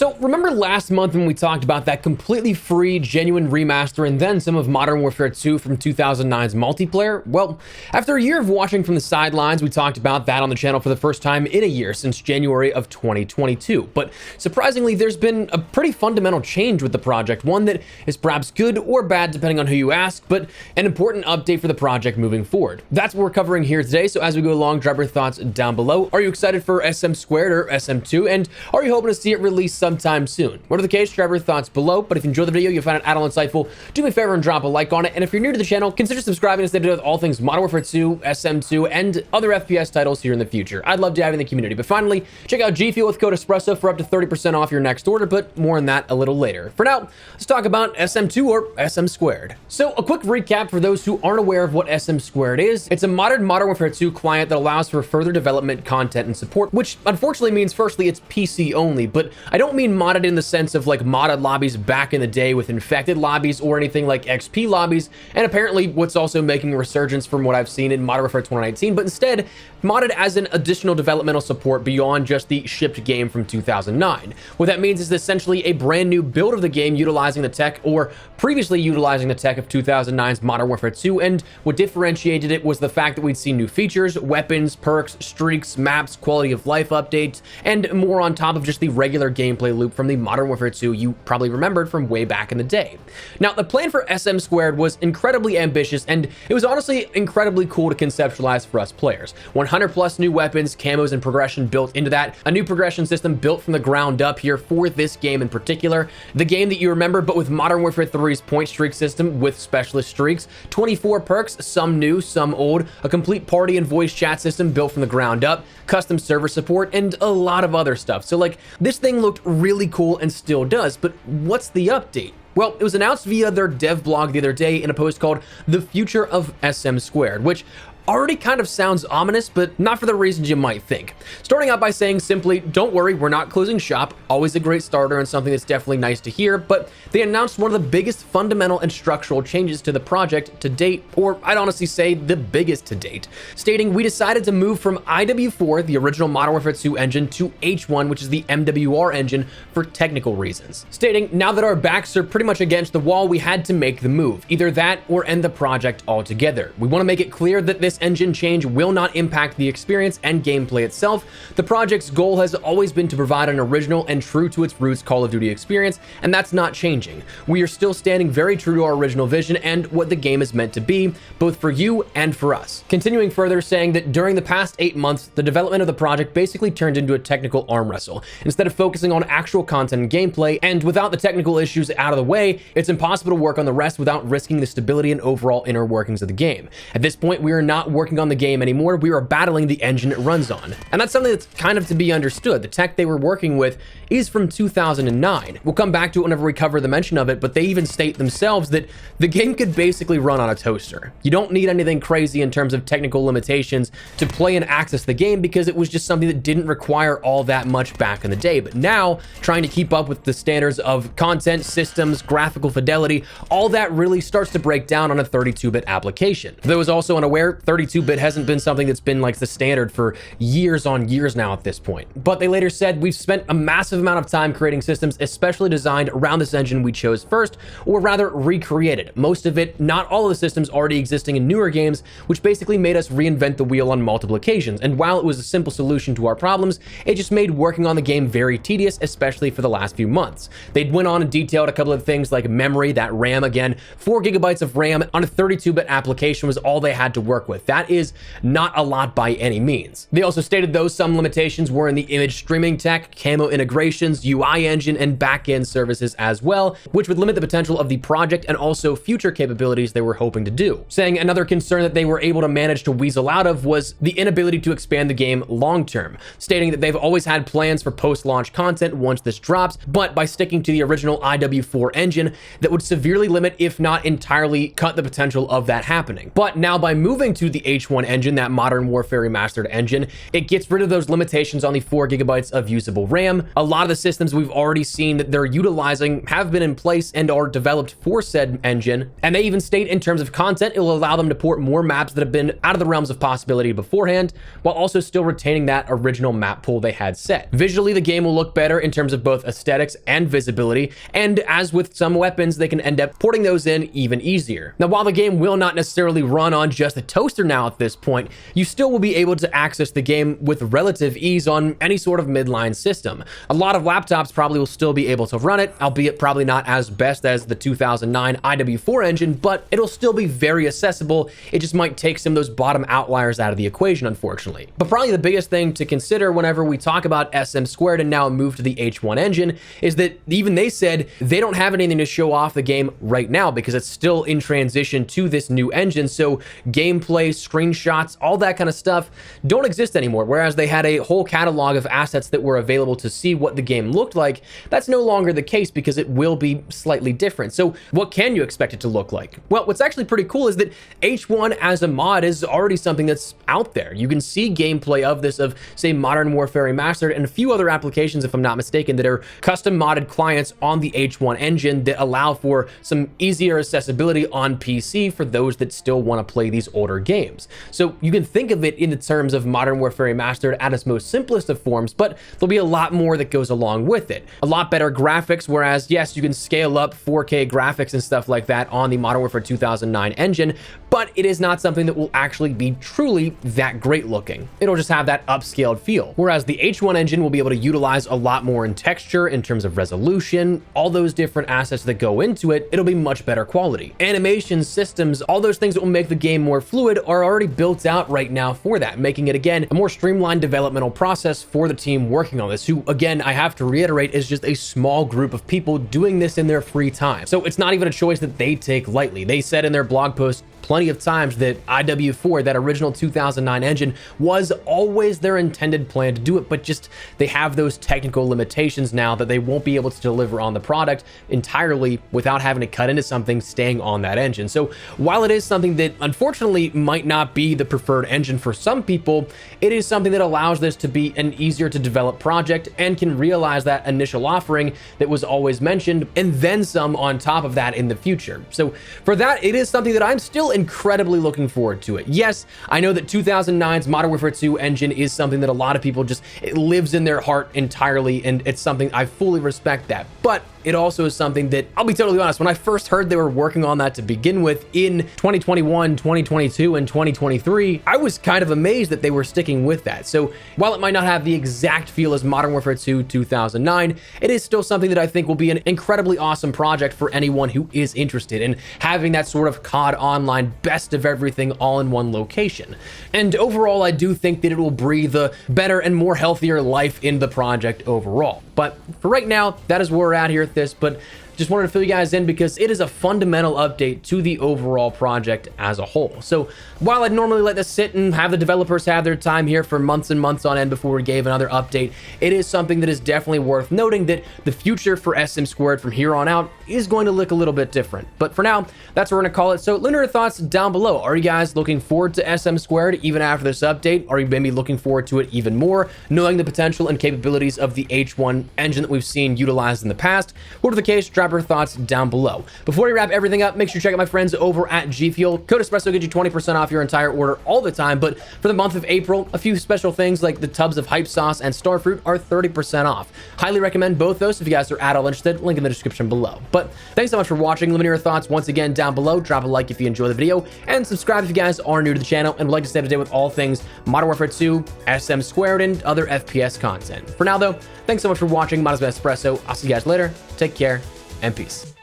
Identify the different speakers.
Speaker 1: So remember last month when we talked about that completely free, genuine remaster and then some of Modern Warfare 2 from 2009's multiplayer? Well, after a year of watching from the sidelines, we talked about that on the channel for the first time in a year since January of 2022. But surprisingly, there's been a pretty fundamental change with the project, one that is perhaps good or bad depending on who you ask, but an important update for the project moving forward. That's what we're covering here today, so as we go along, drop your thoughts down below. Are you excited for SM2 or SM2, and are you hoping to see it released sometime soon? Whatever the case, drop your thoughts below, but if you enjoyed the video, you find it at all insightful, do me a favor and drop a like on it, and if you're new to the channel, consider subscribing to stay up to date with all things Modern Warfare 2, SM2, and other FPS titles here in the future. I'd love to have you in the community. But finally, check out G Fuel with code Espresso for up to 30% off your next order, but more on that a little later. For now, let's talk about SM2 or SM2. So a quick recap for those who aren't aware of what SM2 is. It's a modern Modern Warfare 2 client that allows for further development, content, and support, which unfortunately means firstly it's PC only, but I don't mean modded in the sense of like modded lobbies back in the day with infected lobbies or anything like XP lobbies, and apparently what's also making a resurgence from what I've seen in Modern Warfare 2019, but instead modded as an additional developmental support beyond just the shipped game from 2009. What that means is essentially a brand new build of the game utilizing the tech or previously utilizing the tech of 2009's Modern Warfare 2, and what differentiated it was the fact that we'd see new features, weapons, perks, streaks, maps, quality of life updates, and more on top of just the regular gameplay loop from the Modern Warfare 2 you probably remembered from way back in the day. Now, the plan for SM2 was incredibly ambitious, and it was honestly incredibly cool to conceptualize for us players. 100 plus new weapons, camos, and progression built into that. A new progression system built from the ground up here for this game in particular. The game that you remember, but with Modern Warfare 3's point streak system with specialist streaks. 24 perks, some new, some old. A complete party and voice chat system built from the ground up. Custom server support, and a lot of other stuff. So like, this thing looked really cool and still does, but what's the update? Well, it was announced via their dev blog the other day in a post called The Future of SM2, which already kind of sounds ominous, but not for the reasons you might think. Starting out by saying simply, don't worry, we're not closing shop. Always a great starter and something that's definitely nice to hear, but they announced one of the biggest fundamental and structural changes to the project to date, or I'd honestly say the biggest to date, stating we decided to move from IW4, the original Modern Warfare 2 engine, to H1, which is the MWR engine, for technical reasons. Stating, now that our backs are pretty much against the wall, we had to make the move. Either that or end the project altogether. We want to make it clear that this engine change will not impact the experience and gameplay itself. The project's goal has always been to provide an original and true to its roots Call of Duty experience, and that's not changing. We are still standing very true to our original vision and what the game is meant to be, both for you and for us. Continuing further, saying that during the past 8 months, the development of the project basically turned into a technical arm wrestle. Instead of focusing on actual content and gameplay, and without the technical issues out of the way, it's impossible to work on the rest without risking the stability and overall inner workings of the game. At this point, we are not working on the game anymore, we are battling the engine it runs on. And that's something that's kind of to be understood. The tech they were working with is from 2009. We'll come back to it whenever we cover the mention of it, but they even state themselves that the game could basically run on a toaster. You don't need anything crazy in terms of technical limitations to play and access the game because it was just something that didn't require all that much back in the day. But now, trying to keep up with the standards of content, systems, graphical fidelity, all that really starts to break down on a 32-bit application. For those also unaware, 32-bit hasn't been something that's been like the standard for years on years now at this point. But they later said, we've spent a massive amount of time creating systems especially designed around this engine we chose first, or rather recreated. Most of it, not all of the systems already existing in newer games, which basically made us reinvent the wheel on multiple occasions. And while it was a simple solution to our problems, it just made working on the game very tedious, especially for the last few months. They went on and detailed a couple of things like memory, that RAM again, 4 gigabytes of RAM on a 32-bit application was all they had to work with. That is not a lot by any means. They also stated though some limitations were in the image streaming tech, camo integrations, UI engine, and back-end services as well, which would limit the potential of the project and also future capabilities they were hoping to do. Saying another concern that they were able to manage to weasel out of was the inability to expand the game long-term, stating that they've always had plans for post-launch content once this drops, but by sticking to the original IW4 engine, that would severely limit, if not entirely cut the potential of that happening. But now by moving to the H1 engine, that Modern Warfare Remastered engine. It gets rid of those limitations on the 4 gigabytes of usable RAM. A lot of the systems we've already seen that they're utilizing have been in place and are developed for said engine. And they even state in terms of content, it will allow them to port more maps that have been out of the realms of possibility beforehand, while also still retaining that original map pool they had set. Visually, the game will look better in terms of both aesthetics and visibility, and as with some weapons, they can end up porting those in even easier. Now, while the game will not necessarily run on just a toaster now at this point, you still will be able to access the game with relative ease on any sort of midline system. A lot of laptops probably will still be able to run it, albeit probably not as best as the 2009 IW4 engine, but it'll still be very accessible. It just might take some of those bottom outliers out of the equation, unfortunately. But probably the biggest thing to consider whenever we talk about SM2 and now move to the H1 engine is that even they said they don't have anything to show off the game right now because it's still in transition to this new engine. So gameplay, screenshots, all that kind of stuff don't exist anymore. Whereas they had a whole catalog of assets that were available to see what the game looked like, that's no longer the case because it will be slightly different. So what can you expect it to look like? Well, what's actually pretty cool is that H1 as a mod is already something that's out there. You can see gameplay of this, of say Modern Warfare Remastered and a few other applications, if I'm not mistaken, that are custom modded clients on the H1 engine that allow for some easier accessibility on PC for those that still want to play these older games. So you can think of it in the terms of Modern Warfare Remastered at its most simplest of forms, but there'll be a lot more that goes along with it. A lot better graphics, whereas yes, you can scale up 4K graphics and stuff like that on the Modern Warfare 2009 engine, but it is not something that will actually be truly that great looking. It'll just have that upscaled feel. Whereas the H1 engine will be able to utilize a lot more in texture, in terms of resolution, all those different assets that go into it, it'll be much better quality. Animation, systems, all those things that will make the game more fluid are already built out right now for that, making it again a more streamlined developmental process for the team working on this, who again, I have to reiterate, is just a small group of people doing this in their free time. So it's not even a choice that they take lightly. They said in their blog post plenty of times that IW4, that original 2009 engine, was always their intended plan to do it, but just they have those technical limitations now that they won't be able to deliver on the product entirely without having to cut into something staying on that engine. So while it is something that unfortunately might not be the preferred engine for some people, it is something that allows this to be an easier to develop project and can realize that initial offering that was always mentioned and then some on top of that in the future. So for that, it is something that I'm still incredibly looking forward to it. Yes, I know that 2009's Modern Warfare 2 engine is something that a lot of people just, it lives in their heart entirely, and it's something I fully respect that. But it also is something that, I'll be totally honest, when I first heard they were working on that to begin with in 2021, 2022, and 2023, I was kind of amazed that they were sticking with that. So while it might not have the exact feel as Modern Warfare 2 2009, it is still something that I think will be an incredibly awesome project for anyone who is interested in having that sort of COD Online best of everything all in one location. And overall, I do think that it will breathe a better and more healthier life in the project overall. But for right now, that is where we're at here at this, but just wanted to fill you guys in because it is a fundamental update to the overall project as a whole. So while I'd normally let this sit and have the developers have their time here for months and months on end before we gave another update, it is something that is definitely worth noting that the future for SM2 from here on out is going to look a little bit different. But for now, that's what we're going to call it. So let me know your thoughts down below. Are you guys looking forward to SM2 even after this update? Are you maybe looking forward to it even more, knowing the potential and capabilities of the H1 engine that we've seen utilized in the past? Whatever the case, drop your thoughts down below. Before we wrap everything up, make sure you check out my friends over at G Fuel. Code Espresso gets you 20% off your entire order all the time, but for the month of April, a few special things like the tubs of hype sauce and starfruit are 30% off. Highly recommend both those if you guys are at all interested. Link in the description below. But thanks so much for watching. Let me know your thoughts once again down below. Drop a like if you enjoy the video, and subscribe if you guys are new to the channel and would like to stay up to date with all things Modern Warfare 2, SM2, and other FPS content. For now though, thanks so much for watching. My name is Espresso. I'll see you guys later. Take care and peace.